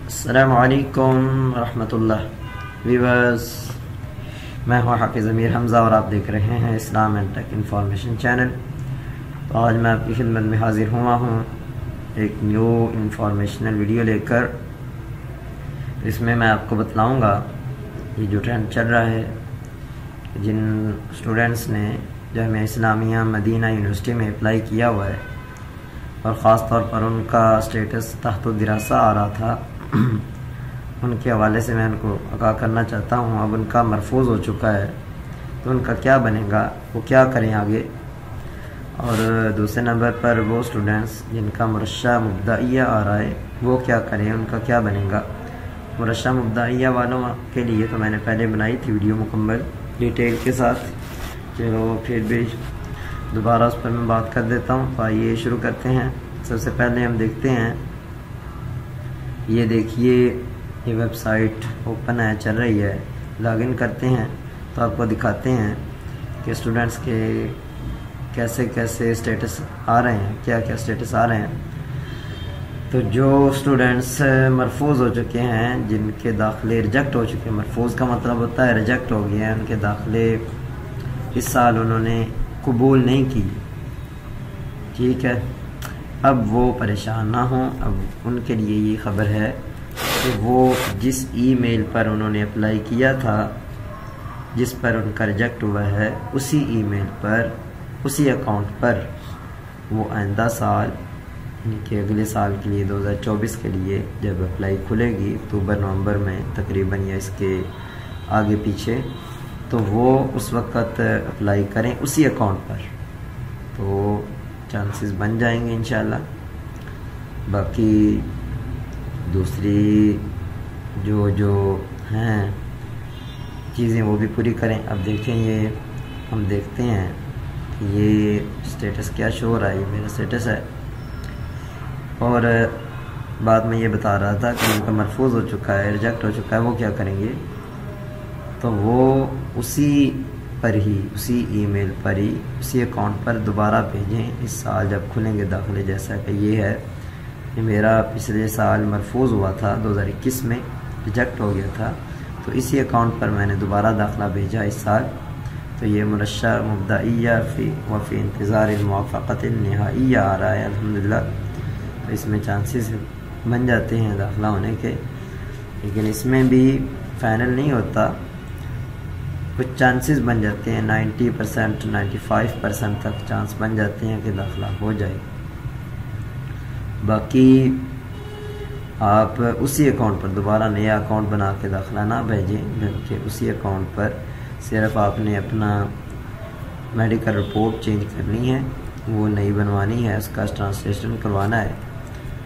अस्सलामुअलैकुम रहमतुल्लाह व्यूअर्स, मैं हूँ हाफिज़ अमीर हमज़ा और आप देख रहे हैं Islam and tech information channel. तो आज मैं आपकी खिदमत में हाज़िर हुआ हूँ एक न्यू इंफॉर्मेशनल वीडियो लेकर। इसमें मैं आपको बतलाऊँगा ये जो ट्रेंड चल रहा है, जिन स्टूडेंट्स ने जामिया इस्लामिया मदीना यूनिवर्सिटी में अप्लाई किया हुआ है और ख़ास तौर पर उनका स्टेटस तहत दिरासा आ रहा था, उनके हवाले से मैं उनको आगाह करना चाहता हूँ। अब उनका मरफूज़ हो चुका है तो उनका क्या बनेगा, वो क्या करें आगे। और दूसरे नंबर पर वो स्टूडेंट्स जिनका मुरशा मुब्दाइया आ रहा है वो क्या करें, उनका क्या बनेगा। मुरशा मुब्दाइया वालों के लिए तो मैंने पहले बनाई थी वीडियो मुकम्मल डिटेल के साथ, चलो फिर भी दोबारा उस पर मैं बात कर देता हूँ। तो आइए शुरू करते हैं। सबसे पहले हम देखते हैं, ये देखिए ये वेबसाइट ओपन है, चल रही है। लॉगिन करते हैं तो आपको दिखाते हैं कि स्टूडेंट्स के कैसे कैसे स्टेटस आ रहे हैं, क्या क्या स्टेटस आ रहे हैं। तो जो स्टूडेंट्स मरफूज़ हो चुके हैं, जिनके दाखिले रिजेक्ट हो चुके हैं, मरफूज़ का मतलब होता है रिजेक्ट हो गए हैं, उनके दाखिले इस साल उन्होंने कबूल नहीं की, ठीक है। अब वो परेशान ना हों। अब उनके लिए ये ख़बर है कि वो जिस ईमेल पर उन्होंने अप्लाई किया था, जिस पर उनका रिजेक्ट हुआ है, उसी ईमेल पर, उसी अकाउंट पर वो आइंदा साल यानी कि अगले साल के लिए 2024 के लिए जब अप्लाई खुलेगी अक्टूबर नवंबर में तकरीबन, या इसके आगे पीछे, तो वो उस वक़्त अप्लाई करें उसी अकाउंट पर, तो चांसेस बन जाएंगे इंशाल्लाह। बाकी दूसरी जो हैं चीज़ें वो भी पूरी करें। अब देखें, ये हम देखते हैं कि ये स्टेटस क्या शो हो रहा है। ये मेरा स्टेटस है और बाद में ये बता रहा था कि उनका मरफूज़ हो चुका है, रिजेक्ट हो चुका है, वो क्या करेंगे। तो वो उसी पर ही, उसी ईमेल पर ही, उसी अकाउंट पर दोबारा भेजें इस साल जब खुलेंगे दाखिले। जैसा कि ये है कि मेरा पिछले साल मरफूज़ हुआ था 2021 में, रिजेक्ट हो गया था, तो इसी अकाउंट पर मैंने दोबारा दाखिला भेजा इस साल। तो ये मुरशा मुब्दाइया फ़ी इंतज़ार मुवाफ़क़त निहाइया आ रहा है अल्हम्दुलिल्लाह। तो इसमें चांसेस बन जाते हैं दाखिला होने के, लेकिन इसमें भी फ़ाइनल नहीं होता, कुछ चांसेस बन जाते हैं। 90%, 95% तक चांस बन जाते हैं कि दाखिला हो जाए। बाकी आप उसी अकाउंट पर दोबारा नया अकाउंट बना के दाखिला ना भेजें, बल्कि उसी अकाउंट पर सिर्फ आपने अपना मेडिकल रिपोर्ट चेंज करनी है, वो नई बनवानी है, उसका ट्रांसलेशन करवाना है,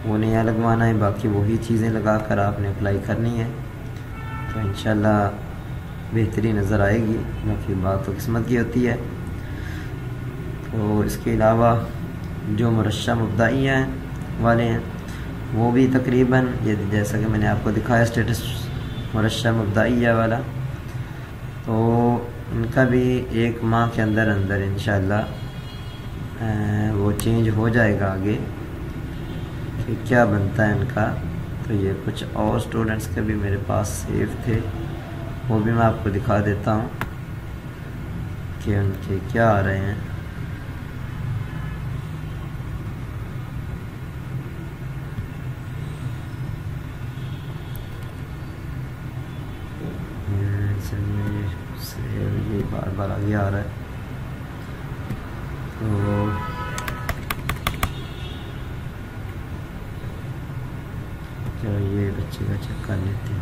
वो नया लगवाना है। बाकी वही चीज़ें लगा कर आपने अप्लाई करनी है, तो इंशाल्लाह बेहतरी नज़र आएगी। बाकी बात तो किस्मत की होती है। तो इसके अलावा जो मुरशा मुब्दाइया वाले हैं वो भी तकरीबन, ये जैसा कि मैंने आपको दिखाया स्टेटस मुरशा मुब्दाइया वाला, तो इनका भी 1 माह के अंदर अंदर इंशाल्लाह वो चेंज हो जाएगा आगे कि क्या बनता है इनका। तो ये कुछ और स्टूडेंट्स के भी मेरे पास सेव थे, वो भी मैं आपको दिखा देता हूँ कि उनके क्या आ रहे हैं। ये बार बार आगे आ रहा है, तो चलो ये बच्चे का चेक कर लेते हैं।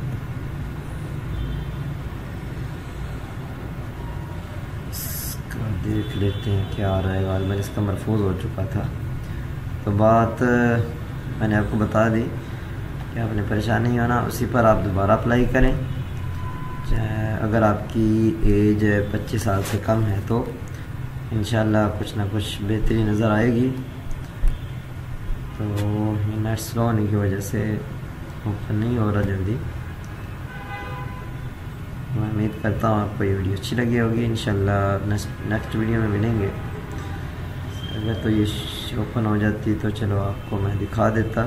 देख लेते हैं क्या आ रहा है। गालिबन इसका मरफूज़ हो चुका था। तो बात मैंने आपको बता दी कि आपने परेशान नहीं होना, उसी पर आप दोबारा अप्लाई करें। अगर आपकी एज 25 साल से कम है तो इंशाल्लाह कुछ ना कुछ बेहतरी नज़र आएगी। तो नेट स्लो होने की वजह से ओपन नहीं हो रहा जल्दी। मैं उम्मीद करता हूँ आपको ये वीडियो अच्छी लगी होगी। इंशाल्लाह नेक्स्ट वीडियो में मिलेंगे। अगर तो ये ओपन हो जाती तो चलो आपको मैं दिखा देता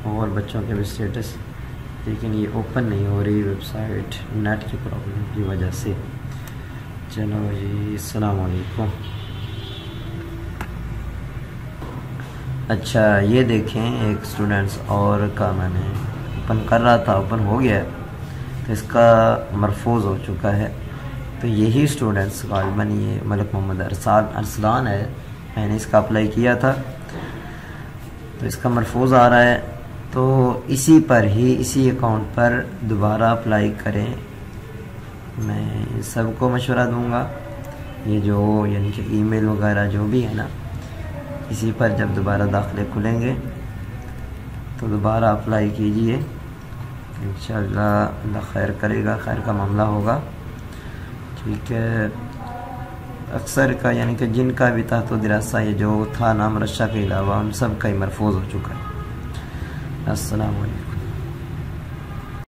और बच्चों के भी स्टेटस लेकिन ये ओपन नहीं हो रही वेबसाइट नेट की प्रॉब्लम की वजह से। चलो जी, अस्सलाम वालेकुम। अच्छा ये देखें, एक स्टूडेंट्स और का मैंने ओपन कर रहा था, ओपन हो गया है, तो इसका मरफूज हो चुका है। तो यही स्टूडेंट्स गालिबन ये मलिक मोहम्मद अरसलान है, मैंने इसका अप्लाई किया था, तो इसका मरफूज आ रहा है। तो इसी पर ही, इसी अकाउंट पर दोबारा अप्लाई करें। मैं सबको मशवरा दूंगा, ये जो यानी कि ईमेल वगैरह जो भी है ना, इसी पर जब दोबारा दाखिले खुलेंगे तो दोबारा अप्लाई कीजिए, इंशाअल्लाह अल्लाह खैर करेगा, खैर का मामला होगा। ठीक है, अक्सर का यानी कि जिनका भी तहत दिरासा ये जो था नाम रशा के अलावा उन सब का ही मरफूज हो चुका है। अस्सलाम वालेकुम।